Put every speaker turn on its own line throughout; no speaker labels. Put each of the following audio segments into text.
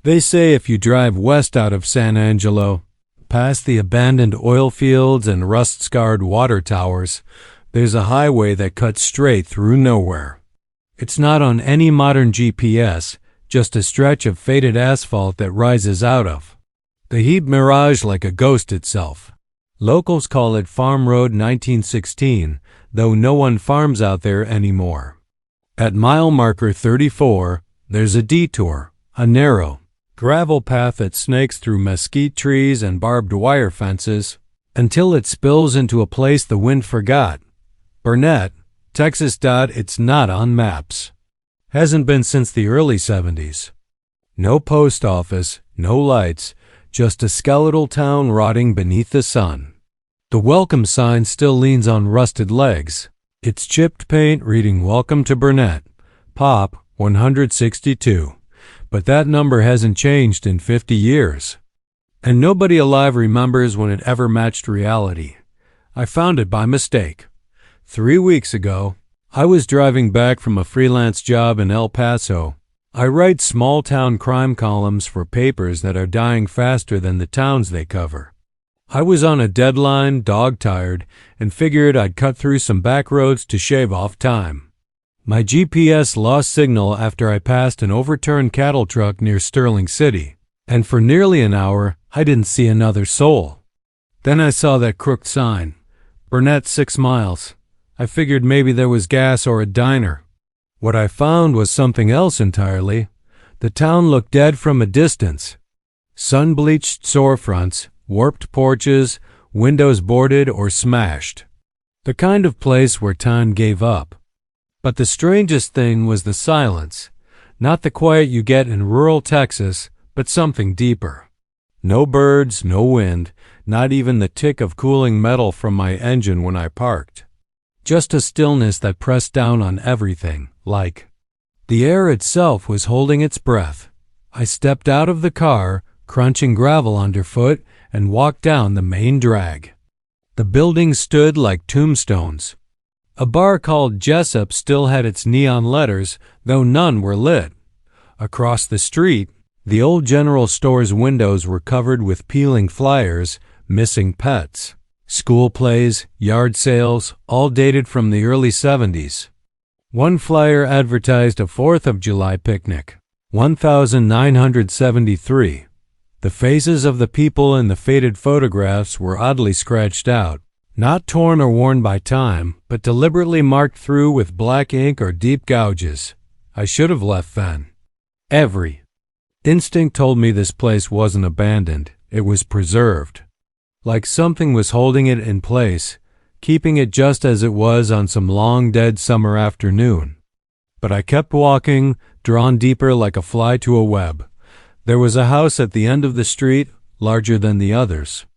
They say if you drive west out of San Angelo, past the abandoned oil fields and rust-scarred water towers, there's a highway that cuts straight through nowhere. It's not on any modern GPS, just a stretch of faded asphalt that rises out of the heat mirage like a ghost itself. Locals call it Farm Road 1916, though no one farms out there anymore. At mile marker 34, there's a detour, a narrow gravel path that snakes through mesquite trees and barbed wire fences until it spills into a place the wind forgot. Burnett, Texas. It's not on maps. Hasn't been since the early 70s. No post office, no lights, just a skeletal town rotting beneath the sun. The welcome sign still leans on rusted legs, its chipped paint reading "Welcome to Burnett, Pop 162." But that number hasn't changed in 50 years. And nobody alive remembers when it ever matched reality. I found it by mistake. 3 weeks ago, I was driving back from a freelance job in El Paso. I write small-town crime columns for papers that are dying faster than the towns they cover. I was on a deadline, dog-tired, and figured I'd cut through some back roads to shave off time. My GPS lost signal after I passed an overturned cattle truck near Sterling City, and for nearly an hour, I didn't see another soul. Then I saw that crooked sign, Burnett 6 miles. I figured maybe there was gas or a diner. What I found was something else entirely. The town looked dead from a distance. Sun-bleached storefronts, warped porches, windows boarded or smashed. The kind of place where time gave up. But the strangest thing was the silence. Not the quiet you get in rural Texas, but something deeper. No birds, no wind, not even the tick of cooling metal from my engine when I parked. Just a stillness that pressed down on everything, like the air itself was holding its breath. I stepped out of the car, crunching gravel underfoot, and walked down the main drag. The buildings stood like tombstones. A bar called Jessup still had its neon letters, though none were lit. Across the street, the old general store's windows were covered with peeling flyers, missing pets. School plays, yard sales, all dated from the early 70s. One flyer advertised a 4th of July picnic, 1973. The faces of the people in the faded photographs were oddly scratched out. Not torn or worn by time, but deliberately marked through with black ink or deep gouges. I should have left then. Every instinct told me this place wasn't abandoned, it was preserved. Like something was holding it in place, keeping it just as it was on some long dead summer afternoon. But I kept walking, drawn deeper like a fly to a web. There was a house at the end of the street, larger than the others.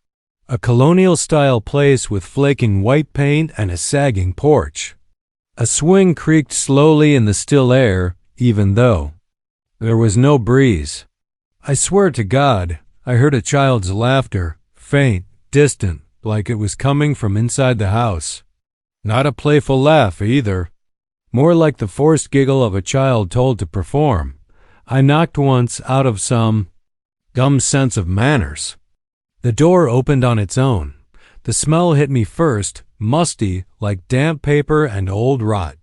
A colonial-style place with flaking white paint and a sagging porch. A swing creaked slowly in the still air, even though there was no breeze. I swear to God, I heard a child's laughter, faint, distant, like it was coming from inside the house. Not a playful laugh, either. More like the forced giggle of a child told to perform. I knocked once out of some dumb sense of manners. The door opened on its own. The smell hit me first, musty, like damp paper and old rot.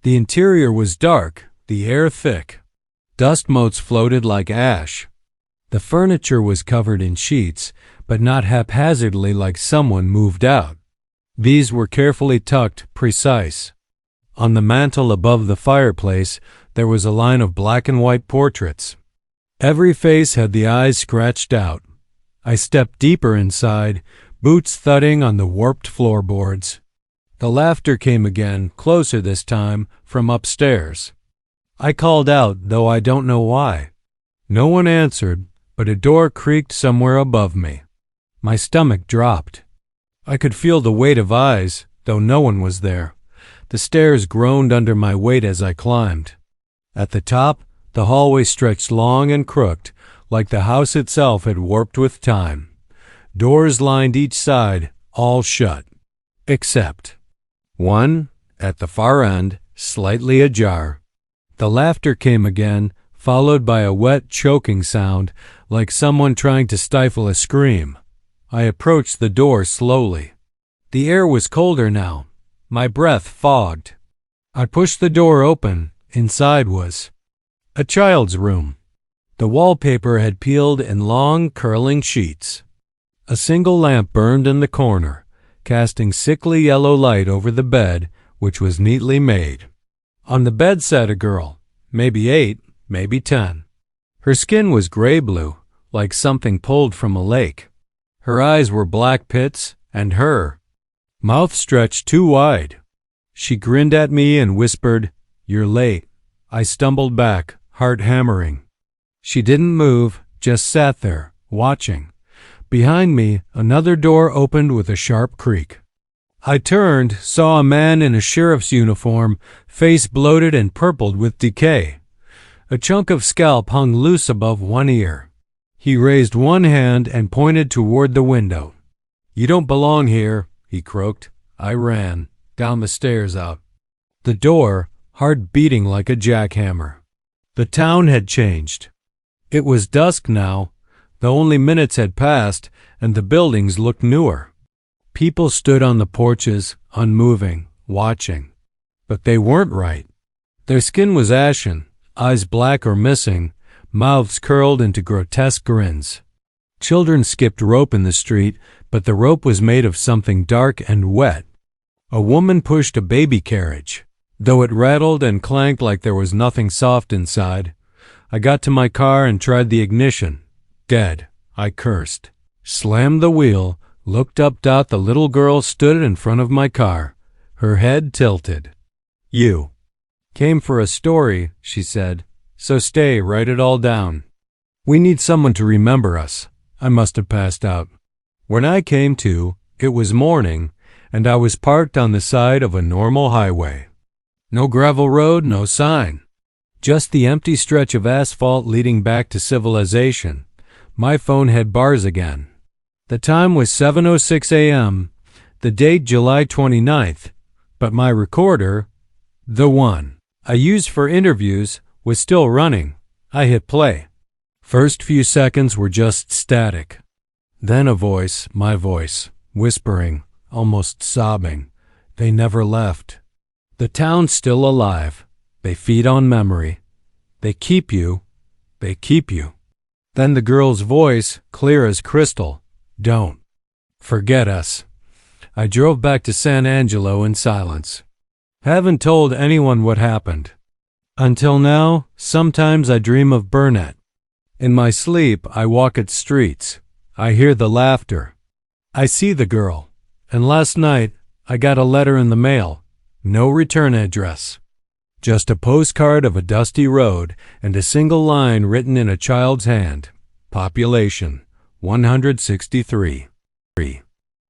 The interior was dark, the air thick. Dust motes floated like ash. The furniture was covered in sheets, but not haphazardly like someone moved out. These were carefully tucked, precise. On the mantel above the fireplace, there was a line of black and white portraits. Every face had the eyes scratched out. I stepped deeper inside, boots thudding on the warped floorboards. The laughter came again, closer this time, from upstairs. I called out, though I don't know why. No one answered, but a door creaked somewhere above me. My stomach dropped. I could feel the weight of eyes, though no one was there. The stairs groaned under my weight as I climbed. At the top, the hallway stretched long and crooked, like the house itself had warped with time. Doors lined each side, all shut. Except one, at the far end, slightly ajar. The laughter came again, followed by a wet, choking sound like someone trying to stifle a scream. I approached the door slowly. The air was colder now, my breath fogged. I pushed the door open. Inside was a child's room. The wallpaper had peeled in long, curling sheets. A single lamp burned in the corner, casting sickly yellow light over the bed, which was neatly made. On the bed sat a girl, maybe 8, maybe 10. Her skin was gray-blue, like something pulled from a lake. Her eyes were black pits, and her mouth stretched too wide. She grinned at me and whispered, "You're late." I stumbled back, heart hammering. She didn't move, just sat there, watching. Behind me, another door opened with a sharp creak. I turned, saw a man in a sheriff's uniform, face bloated and purpled with decay. A chunk of scalp hung loose above one ear. He raised one hand and pointed toward the window. "You don't belong here," he croaked. I ran, down the stairs out. The door, heart beating like a jackhammer. The town had changed. It was dusk now, though only minutes had passed, and the buildings looked newer. People stood on the porches, unmoving, watching. But they weren't right. Their skin was ashen, eyes black or missing, mouths curled into grotesque grins. Children skipped rope in the street, but the rope was made of something dark and wet. A woman pushed a baby carriage. Though it rattled and clanked like there was nothing soft inside, I got to my car and tried the ignition. Dead. I cursed. Slammed the wheel, looked up. The little girl stood in front of my car, her head tilted. "You came for a story," she said, "so stay, write it all down. We need someone to remember us." I must have passed out. When I came to, it was morning, and I was parked on the side of a normal highway. No gravel road, no sign. Just the empty stretch of asphalt leading back to civilization. My phone had bars again. The time was 7:06 a.m., the date July 29th, but my recorder, the one I used for interviews, was still running. I hit play. First few seconds were just static. Then a voice, my voice, whispering, almost sobbing. They never left. The town's still alive. They feed on memory. They keep you. They keep you. Then the girl's voice, clear as crystal. Don't forget us. I drove back to San Angelo in silence. Haven't told anyone what happened. Until now, sometimes I dream of Burnett. In my sleep, I walk its streets. I hear the laughter. I see the girl. And last night, I got a letter in the mail. No return address. Just a postcard of a dusty road and a single line written in a child's hand. Population, 163.